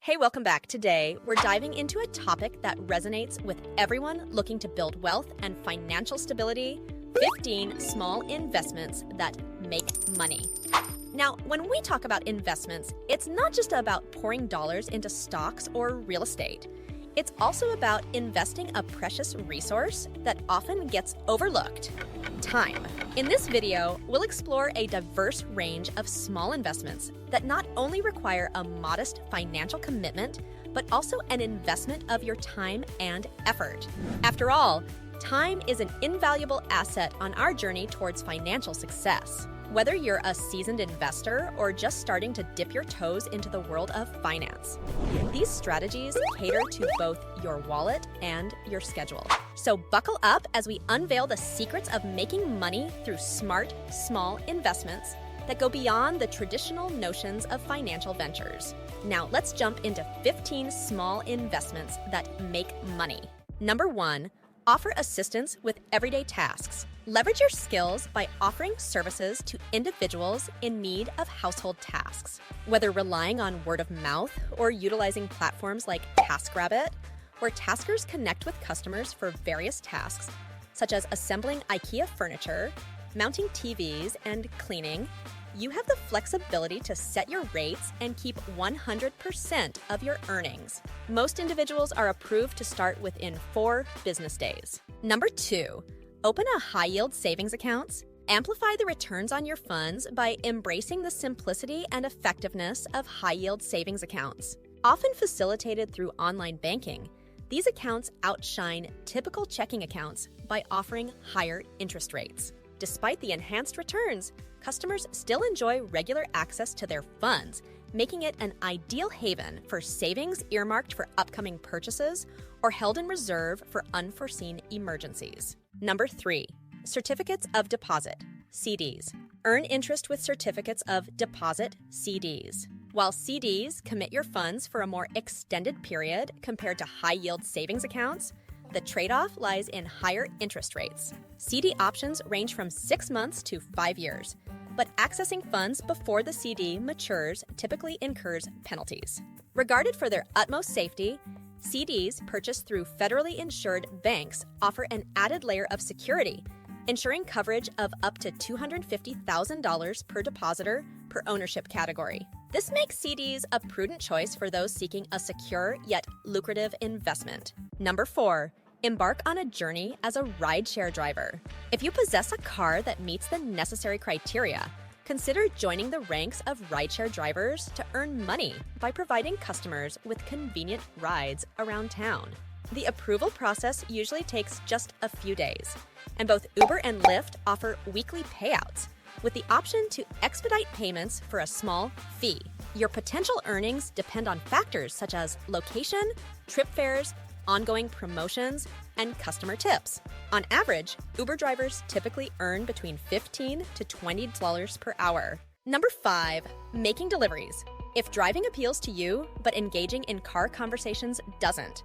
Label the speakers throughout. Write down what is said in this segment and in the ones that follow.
Speaker 1: Hey, welcome back. Today, we're diving into a topic that resonates with everyone looking to build wealth and financial stability: 15 small investments that make money. Now, when we talk about investments, it's not just about pouring dollars into stocks or real estate. It's also about investing a precious resource that often gets overlooked: time. In this video, we'll explore a diverse range of small investments that not only require a modest financial commitment, but also an investment of your time and effort. After all, time is an invaluable asset on our journey towards financial success. Whether you're a seasoned investor or just starting to dip your toes into the world of finance, these strategies cater to both your wallet and your schedule. So buckle up as we unveil the secrets of making money through smart, small investments that go beyond the traditional notions of financial ventures. Now let's jump into 15 small investments that make money. Number 1, offer assistance with everyday tasks. Leverage your skills by offering services to individuals in need of household tasks. Whether relying on word of mouth or utilizing platforms like TaskRabbit, where taskers connect with customers for various tasks, such as assembling IKEA furniture, mounting TVs, and cleaning, you have the flexibility to set your rates and keep 100% of your earnings. Most individuals are approved to start within 4 business days. Number 2, open a high-yield savings account. Amplify the returns on your funds by embracing the simplicity and effectiveness of high-yield savings accounts. Often facilitated through online banking, these accounts outshine typical checking accounts by offering higher interest rates. Despite the enhanced returns, customers still enjoy regular access to their funds, making it an ideal haven for savings earmarked for upcoming purchases or held in reserve for unforeseen emergencies. Number 3, certificates of deposit, CDs. Earn interest with certificates of deposit, CDs. While CDs commit your funds for a more extended period compared to high-yield savings accounts, the trade-off lies in higher interest rates. CD options range from 6 months to 5 years, but accessing funds before the CD matures typically incurs penalties. Regarded for their utmost safety, CDs purchased through federally insured banks offer an added layer of security, ensuring coverage of up to $250,000 per depositor per ownership category. This makes CDs a prudent choice for those seeking a secure yet lucrative investment. Number 4, embark on a journey as a rideshare driver. If you possess a car that meets the necessary criteria, consider joining the ranks of rideshare drivers to earn money by providing customers with convenient rides around town. The approval process usually takes just a few days, and both Uber and Lyft offer weekly payouts, with the option to expedite payments for a small fee. Your potential earnings depend on factors such as location, trip fares, ongoing promotions, and customer tips. On average, Uber drivers typically earn between $15 to $20 per hour. Number 5, making deliveries. If driving appeals to you, but engaging in car conversations doesn't,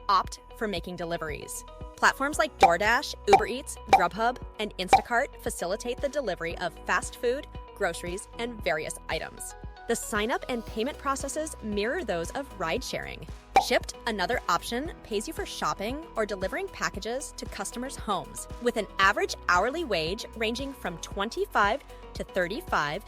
Speaker 1: opt for making deliveries. Platforms like DoorDash, Uber Eats, Grubhub, and Instacart facilitate the delivery of fast food, groceries, and various items. The sign-up and payment processes mirror those of ride-sharing. Shipped, another option, pays you for shopping or delivering packages to customers' homes. With an average hourly wage ranging from $25 to $35,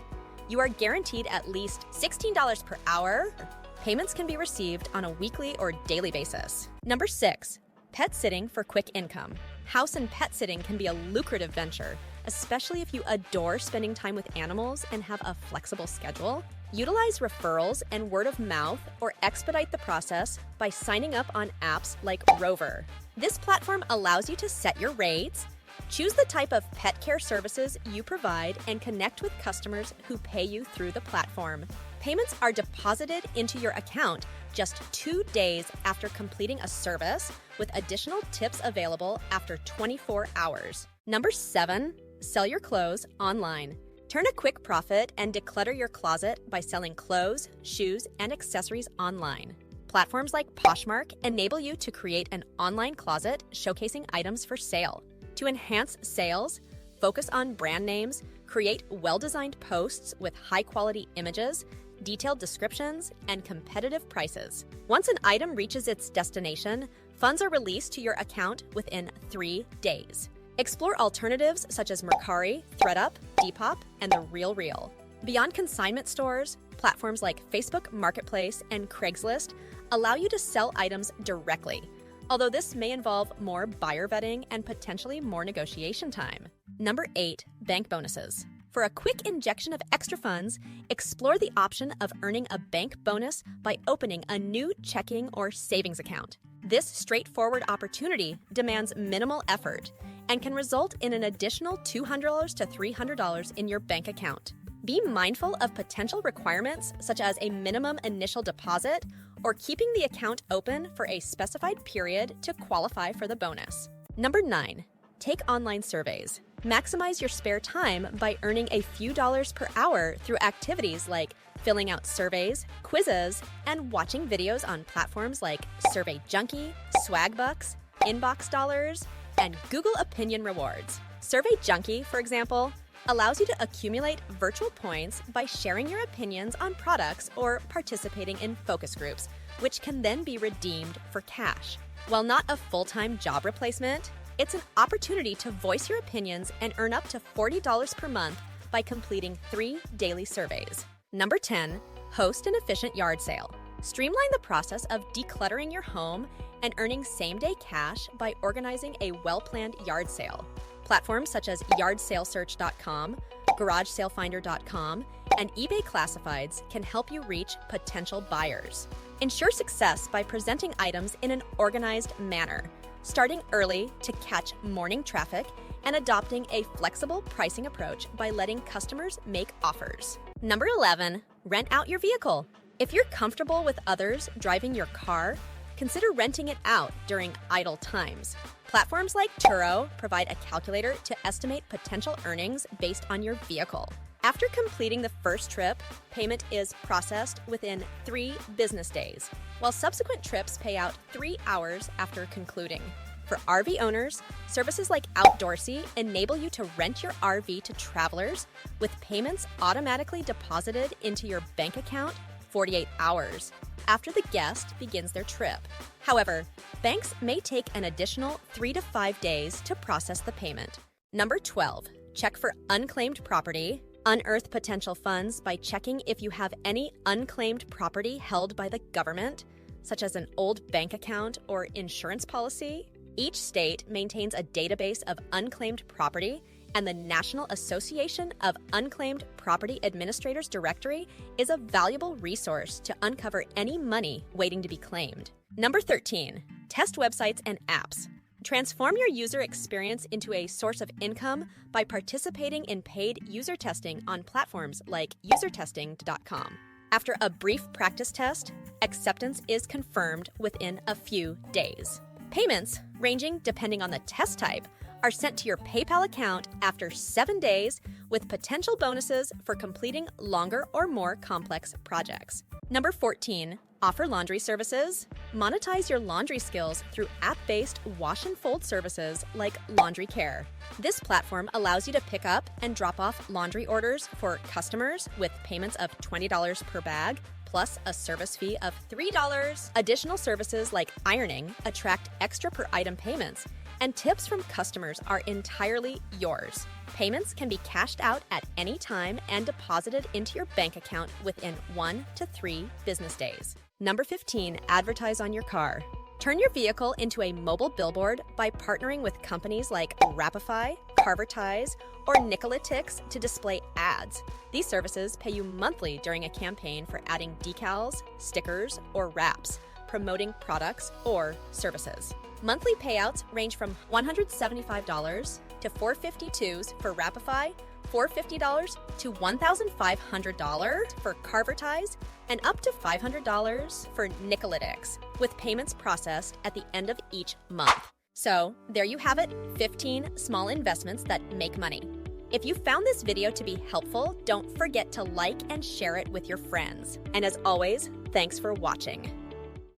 Speaker 1: you are guaranteed at least $16 per hour. Payments can be received on a weekly or daily basis. Number 6, pet sitting for quick income. House and pet sitting can be a lucrative venture, especially if you adore spending time with animals and have a flexible schedule. Utilize referrals and word of mouth or expedite the process by signing up on apps like Rover. This platform allows you to set your rates, choose the type of pet care services you provide, and connect with customers who pay you through the platform. Payments are deposited into your account just 2 days after completing a service, with additional tips available after 24 hours. Number 7, sell your clothes online. Turn a quick profit and declutter your closet by selling clothes, shoes, and accessories online. Platforms like Poshmark enable you to create an online closet showcasing items for sale. To enhance sales, focus on brand names, create well-designed posts with high-quality images, detailed descriptions, and competitive prices. Once an item reaches its destination, funds are released to your account within 3 days. Explore alternatives such as Mercari, ThreadUp, Depop, and The RealReal. Beyond consignment stores, platforms like Facebook Marketplace and Craigslist allow you to sell items directly, although this may involve more buyer vetting and potentially more negotiation time. Number 8, bank bonuses. For a quick injection of extra funds, explore the option of earning a bank bonus by opening a new checking or savings account. This straightforward opportunity demands minimal effort and can result in an additional $200 to $300 in your bank account. Be mindful of potential requirements such as a minimum initial deposit or keeping the account open for a specified period to qualify for the bonus. Number 9, take online surveys. Maximize your spare time by earning a few dollars per hour through activities like filling out surveys, quizzes, and watching videos on platforms like Survey Junkie, Swagbucks, Inbox Dollars, and Google Opinion Rewards. Survey Junkie, for example, allows you to accumulate virtual points by sharing your opinions on products or participating in focus groups, which can then be redeemed for cash. While not a full-time job replacement, it's an opportunity to voice your opinions and earn up to $40 per month by completing 3 daily surveys. Number 10, host an efficient yard sale. Streamline the process of decluttering your home and earning same-day cash by organizing a well-planned yard sale. Platforms such as yardsalesearch.com, garagesalefinder.com, and eBay Classifieds can help you reach potential buyers. Ensure success by presenting items in an organized manner, starting early to catch morning traffic, and adopting a flexible pricing approach by letting customers make offers. Number 11, rent out your vehicle. If you're comfortable with others driving your car, consider renting it out during idle times. Platforms like Turo provide a calculator to estimate potential earnings based on your vehicle. After completing the first trip, payment is processed within 3 business days, while subsequent trips pay out 3 hours after concluding. For RV owners, services like Outdoorsy enable you to rent your RV to travelers with payments automatically deposited into your bank account 48 hours after the guest begins their trip. However, banks may take an additional 3 to 5 days to process the payment. Number 12, check for unclaimed property. Unearth potential funds by checking if you have any unclaimed property held by the government, such as an old bank account or insurance policy. Each state maintains a database of unclaimed property, and the National Association of Unclaimed Property Administrators Directory is a valuable resource to uncover any money waiting to be claimed. Number 13, test websites and apps. Transform your user experience into a source of income by participating in paid user testing on platforms like usertesting.com. After a brief practice test, acceptance is confirmed within a few days. Payments, ranging depending on the test type, are sent to your PayPal account after 7 days with potential bonuses for completing longer or more complex projects. Number 14, offer laundry services. Monetize your laundry skills through app-based wash and fold services like Laundry Care. This platform allows you to pick up and drop off laundry orders for customers with payments of $20 per bag, plus a service fee of $3. Additional services like ironing attract extra per item payments, and tips from customers are entirely yours. Payments can be cashed out at any time and deposited into your bank account within 1 to 3 business days. Number 15, advertise on your car. Turn your vehicle into a mobile billboard by partnering with companies like Rapify, Advertise, or Nicolatix to display ads. These services pay you monthly during a campaign for adding decals, stickers, or wraps, promoting products or services. Monthly payouts range from $175 to $452 for Rapify, $450 to $1,500 for Advertise, and up to $500 for Nicolatix, with payments processed at the end of each month. So, there you have it, 15 small investments that make money. If you found this video to be helpful, don't forget to like and share it with your friends. And as always, thanks for watching.